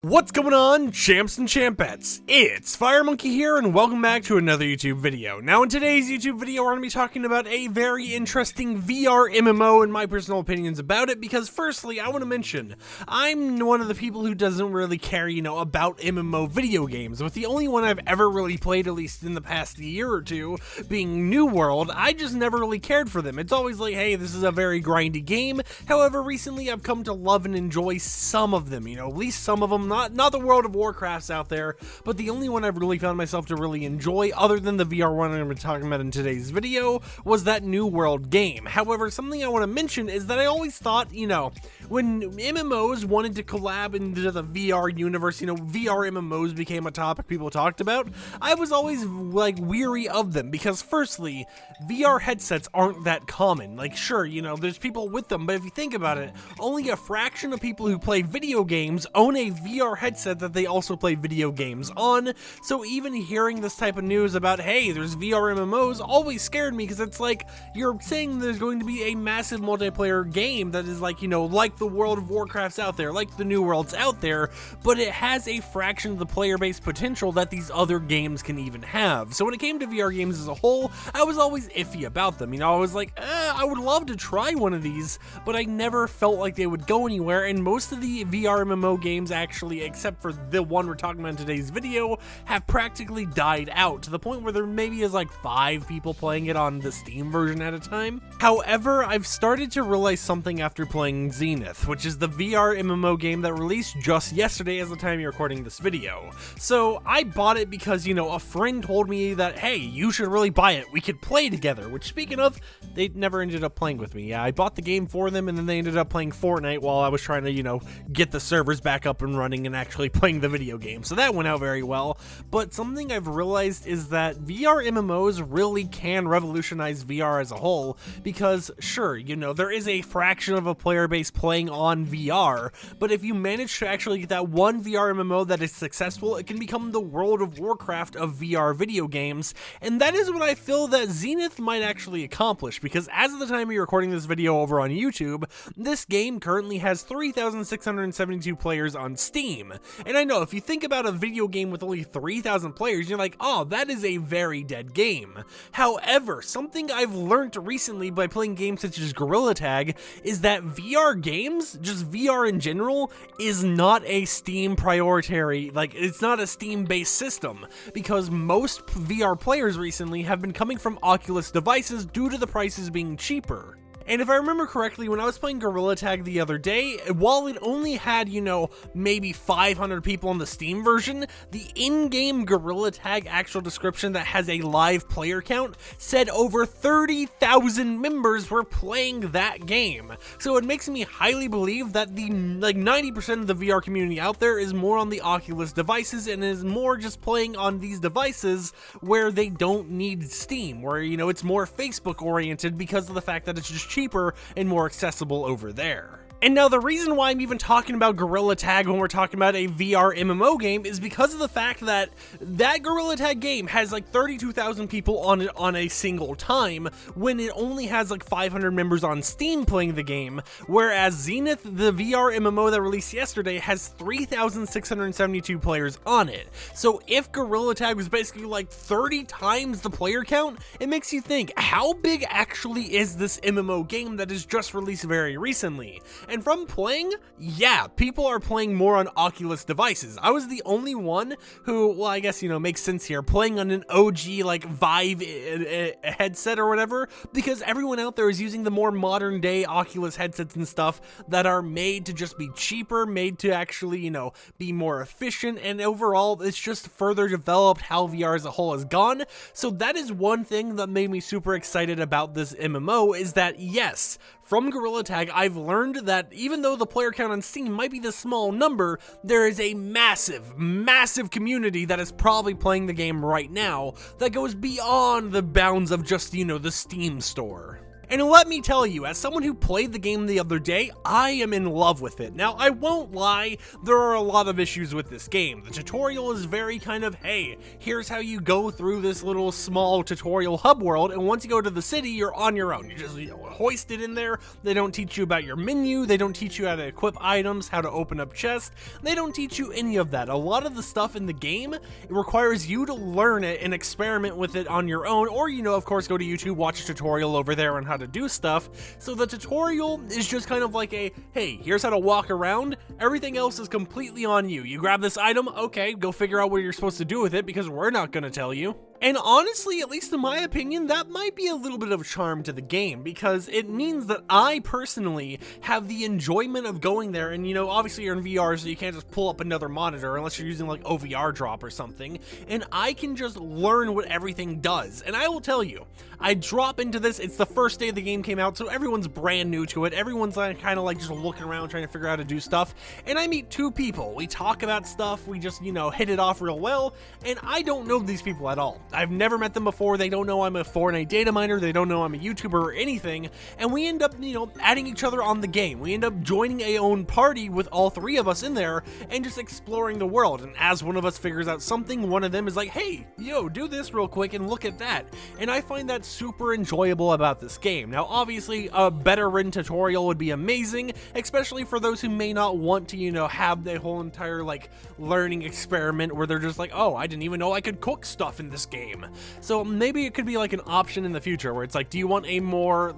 What's going on, champs and champettes? It's FireMonkey here, and welcome back to another YouTube video. Now, in today's YouTube video, we're going to be talking about a very interesting VR MMO and my personal opinions about it, because firstly, I want to mention, I'm one of the people who doesn't really care, about MMO video games, with the only one I've ever really played, at least in the past year or two, being New World. I just never really cared for them. It's always like, hey, this is a very grindy game. However, recently I've come to love and enjoy some of them, at least some of them. Not the World of Warcrafts out there, but the only one I've really found myself to really enjoy, other than the VR one I'm going to be talking about in today's video, was that New World game. However, something I want to mention is that I always thought, when MMOs wanted to collab into the VR universe, VR MMOs became a topic people talked about, I was always, weary of them, because firstly, VR headsets aren't that common. Sure, there's people with them, but if you think about it, only a fraction of people who play video games own a VR headset that they also play video games on. So even hearing this type of news about, hey, there's VR MMOs, always scared me, because it's like, you're saying there's going to be a massive multiplayer game that is like the World of Warcrafts out there, like the New Worlds out there, but it has a fraction of the player base potential that these other games can even have. So when it came to VR games as a whole, I was always iffy about them. I was like, I would love to try one of these, but I never felt like they would go anywhere, and most of the VR MMO games actually, except for the one we're talking about in today's video, have practically died out, to the point where there maybe is 5 people playing it on the Steam version at a time. However, I've started to realize something after playing Zenith, which is the VR MMO game that released just yesterday as the time you're recording this video. So I bought it because, a friend told me that, hey, you should really buy it, we could play together, which, speaking of, they never ended up playing with me. Yeah, I bought the game for them, and then they ended up playing Fortnite while I was trying to, get the servers back up and running and actually playing the video game. So that went out very well. But something I've realized is that VR MMOs really can revolutionize VR as a whole, because sure, there is a fraction of a player base playing on VR, but if you manage to actually get that one VR MMO that is successful, it can become the World of Warcraft of VR video games, and that is what I feel that Zenith might actually accomplish, because as of the time you're recording this video over on YouTube, this game currently has 3,672 players on Steam. And I know, if you think about a video game with only 3,000 players, you're like, oh, that is a very dead game. However, something I've learned recently by playing games such as Gorilla Tag is that VR games, just VR in general, is not a Steam priority, it's not a Steam-based system, because most VR players recently have been coming from Oculus devices due to the prices being cheaper. And if I remember correctly, when I was playing Gorilla Tag the other day, while it only had, maybe 500 people on the Steam version, the in-game Gorilla Tag actual description that has a live player count said over 30,000 members were playing that game. So it makes me highly believe that the 90% of the VR community out there is more on the Oculus devices and is more just playing on these devices where they don't need Steam, where, it's more Facebook oriented because of the fact that it's just cheaper and more accessible over there. And now the reason why I'm even talking about Gorilla Tag when we're talking about a VR MMO game is because of the fact that that Gorilla Tag game has 32,000 people on it on a single time, when it only has 500 members on Steam playing the game, whereas Zenith, the VR MMO that released yesterday, has 3,672 players on it. So if Gorilla Tag was basically 30 times the player count, it makes you think, how big actually is this MMO game that is just released very recently? And from playing, yeah, people are playing more on Oculus devices. I was the only one who, well, I guess, makes sense here, playing on an OG, Vive headset or whatever, because everyone out there is using the more modern day Oculus headsets and stuff that are made to just be cheaper, made to actually, be more efficient, and overall, it's just further developed how VR as a whole has gone. So that is one thing that made me super excited about this MMO, is that, yes, from Gorilla Tag, I've learned that even though the player count on Steam might be the small number, there is a massive, massive community that is probably playing the game right now that goes beyond the bounds of just, the Steam store. And let me tell you, as someone who played the game the other day, I am in love with it. Now, I won't lie, there are a lot of issues with this game. The tutorial is very kind of, hey, here's how you go through this little small tutorial hub world, and once you go to the city, you're on your own. You just hoist it in there. They don't teach you about your menu. They don't teach you how to equip items, how to open up chests. They don't teach you any of that. A lot of the stuff in the game, it requires you to learn it and experiment with it on your own, or, of course, go to YouTube, watch a tutorial over there on how to do stuff. So the tutorial is just kind of like a, hey, here's how to walk around. Everything else is completely on you. You grab this item, okay, go figure out what you're supposed to do with it, because we're not going to tell you. And honestly, at least in my opinion, that might be a little bit of charm to the game, because it means that I personally have the enjoyment of going there, and obviously you're in VR, so you can't just pull up another monitor unless you're using like OVR drop or something, and I can just learn what everything does. And I will tell you, I drop into this, it's the first day the game came out, so everyone's brand new to it, everyone's kind of like just looking around trying to figure out how to do stuff, and I meet two people. We talk about stuff, we just, hit it off real well, and I don't know these people at all. I've never met them before. They don't know I'm a Fortnite data miner. They don't know I'm a YouTuber or anything. And we end up, adding each other on the game. We end up joining a own party with all three of us in there and just exploring the world. And as one of us figures out something, one of them is like, hey, do this real quick and look at that. And I find that super enjoyable about this game. Now, obviously, a better written tutorial would be amazing, especially for those who may not want to, have the whole entire, learning experiment where they're just like, oh, I didn't even know I could cook stuff in this game. So maybe it could be like an option in the future where it's like, do you want a more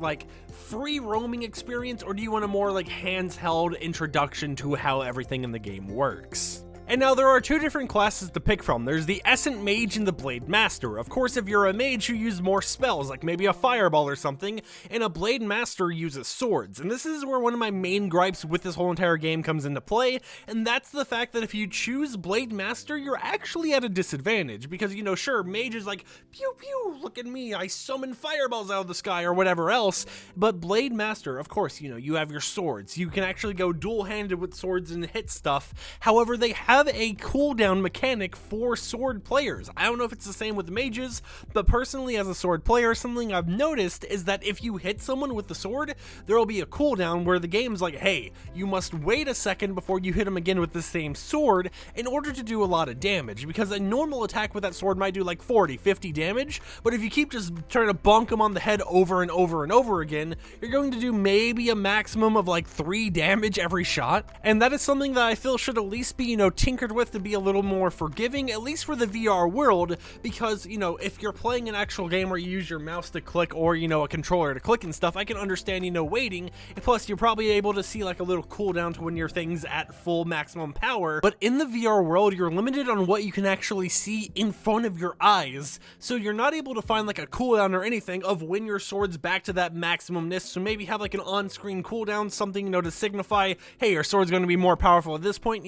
free roaming experience, or do you want a more hands-held introduction to how everything in the game works? And now there are two different classes to pick from. There's the Essence Mage and the Blade Master. Of course, if you're a mage, you use more spells, like maybe a fireball or something, and a Blade Master uses swords. And this is where one of my main gripes with this whole entire game comes into play, and that's the fact that if you choose Blade Master, you're actually at a disadvantage, because, sure, mage is like, pew pew, look at me, I summon fireballs out of the sky, or whatever else, but Blade Master, of course, you have your swords. You can actually go dual-handed with swords and hit stuff. However, they have a cooldown mechanic for sword players. I don't know if it's the same with mages, but personally as a sword player, something I've noticed is that if you hit someone with the sword, there will be a cooldown where the game's like, hey, you must wait a second before you hit them again with the same sword in order to do a lot of damage, because a normal attack with that sword might do 40, 50 damage, but if you keep just trying to bonk them on the head over and over and over again, you're going to do maybe a maximum of 3 damage every shot, and that is something that I feel should at least be, tinkered with to be a little more forgiving, at least for the VR world, because, if you're playing an actual game where you use your mouse to click or, a controller to click and stuff, I can understand, waiting, and plus you're probably able to see a little cooldown to when your thing's at full maximum power, but in the VR world, you're limited on what you can actually see in front of your eyes, so you're not able to find a cooldown or anything of when your sword's back to that maximumness, so maybe have an on-screen cooldown, something, to signify, hey, your sword's going to be more powerful at this point,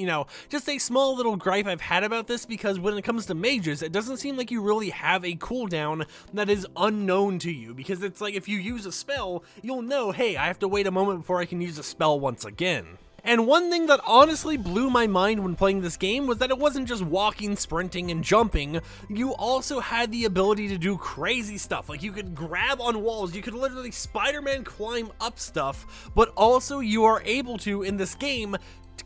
just a small little gripe I've had about this, because when it comes to mages, it doesn't seem like you really have a cooldown that is unknown to you, because it's like if you use a spell, you'll know, hey, I have to wait a moment before I can use a spell once again. And one thing that honestly blew my mind when playing this game was that it wasn't just walking, sprinting, and jumping. You also had the ability to do crazy stuff. You could grab on walls, you could literally Spider-Man climb up stuff, but also you are able to, in this game,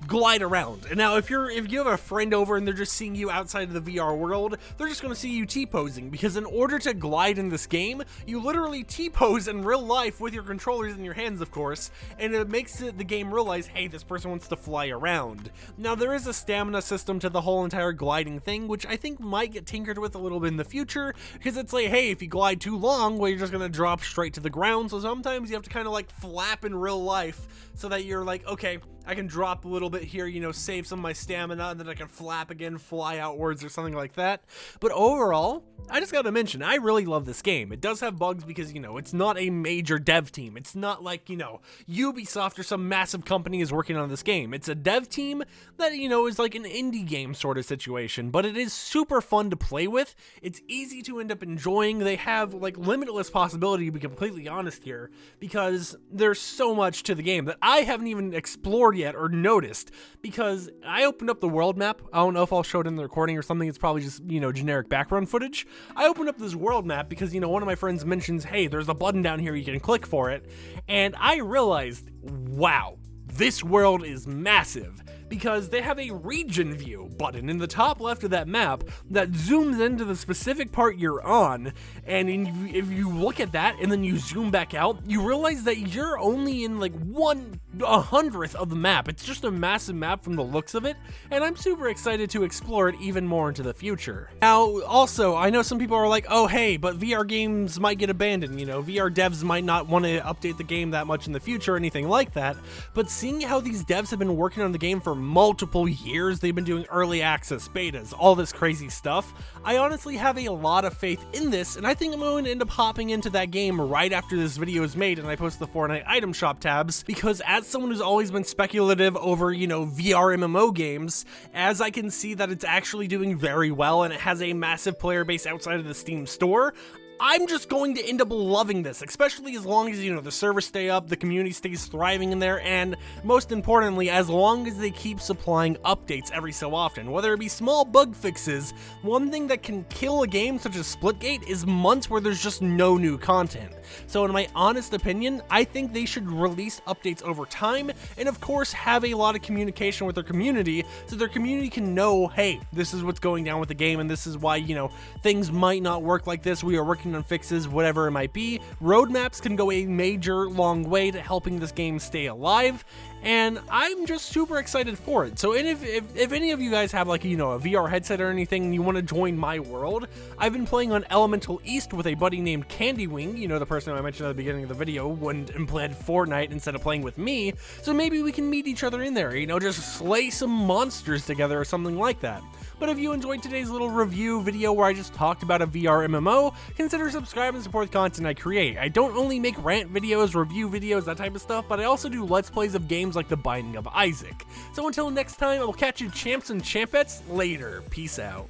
glide around. And now if you have a friend over and they're just seeing you outside of the VR world, they're just going to see you T-posing, because in order to glide in this game, you literally T-pose in real life with your controllers in your hands, of course, and it makes the game realize, hey, this person wants to fly around. Now there is a stamina system to the whole entire gliding thing, which I think might get tinkered with a little bit in the future, because it's like, hey, if you glide too long, well, you're just going to drop straight to the ground, so sometimes you have to kind of flap in real life so that you're like, okay, I can drop a little bit here, save some of my stamina, and then I can flap again, fly outwards or something like that. But overall, I just gotta mention, I really love this game. It does have bugs because, it's not a major dev team. It's not like, Ubisoft or some massive company is working on this game. It's a dev team that, is like an indie game sort of situation, but it is super fun to play with. It's easy to end up enjoying. They have, limitless possibility, to be completely honest here, because there's so much to the game that I haven't even explored yet or noticed, because I opened up the world map. I don't know if I'll show it in the recording or something. It's probably just, generic background footage. I opened up this world map because, one of my friends mentions, hey, there's a button down here, you can click for it. And I realized, wow, this world is massive, because they have a region view button in the top left of that map that zooms into the specific part you're on, and if you look at that and then you zoom back out, you realize that you're only in like 1/100th of the map. It's just a massive map from the looks of it, and I'm super excited to explore it even more into the future. Now, also, I know some people are like, oh hey, but VR games might get abandoned, VR devs might not want to update the game that much in the future or anything like that, but seeing how these devs have been working on the game for multiple years, they've been doing early access, betas, all this crazy stuff, I honestly have a lot of faith in this, and I think I'm going to end up hopping into that game right after this video is made and I post the Fortnite item shop tabs, because as someone who's always been speculative over, VR MMO games, as I can see that it's actually doing very well and it has a massive player base outside of the Steam store, I'm just going to end up loving this, especially as long as, the servers stay up, the community stays thriving in there, and most importantly, as long as they keep supplying updates every so often, whether it be small bug fixes. One thing that can kill a game such as Splitgate is months where there's just no new content. So in my honest opinion, I think they should release updates over time, and of course have a lot of communication with their community, so their community can know, hey, this is what's going down with the game, and this is why, things might not work like this, we are working on fixes, whatever it might be. Roadmaps can go a major long way to helping this game stay alive, and I'm just super excited for it. So if any of you guys have like, a VR headset or anything and you want to join my world, I've been playing on Elemental East with a buddy named Candywing, the person I mentioned at the beginning of the video, went and played Fortnite instead of playing with me, so maybe we can meet each other in there, just slay some monsters together or something like that. But if you enjoyed today's little review video where I just talked about a VR MMO, consider subscribing and support the content I create. I don't only make rant videos, review videos, that type of stuff, but I also do let's plays of games like The Binding of Isaac. So until next time, I will catch you champs and champettes later. Peace out.